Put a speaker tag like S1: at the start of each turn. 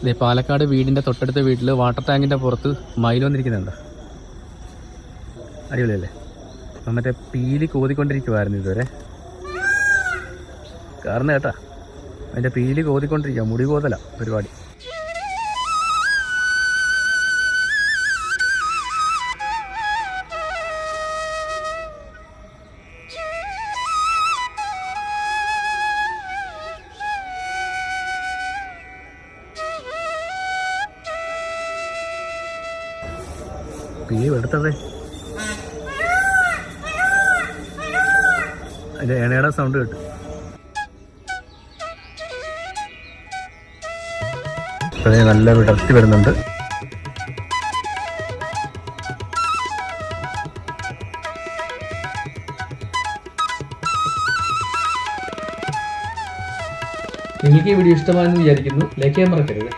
S1: ഇതേ പാലക്കാട് വീടിൻ്റെ തൊട്ടടുത്ത വീട്ടിൽ വാട്ടർ ടാങ്കിൻ്റെ പുറത്ത് മയിൽ വന്നിരിക്കുന്നുണ്ട്. അടിപൊളിയല്ലേ? മറ്റേ പീലി കോതിക്കൊണ്ടിരിക്കുമായിരുന്നു ഇതുവരെ. കാരണം കേട്ടാ അതിൻ്റെ പീലി കോതിക്കൊണ്ടിരിക്കുക, മുടി കോതല പരിപാടി. പീലി വെടുത്തതേ, അതിൻ്റെ എണയുടെ സൗണ്ട് കേട്ടു. അതേ നല്ല വിടർത്തി വരുന്നുണ്ട്. നിങ്ങൾക്ക് ഈ വീഡിയോ ഇഷ്ടമായെന്ന് വിചാരിക്കുന്നു. ലൈക്ക് ചെയ്യാൻ മറക്കരുത്.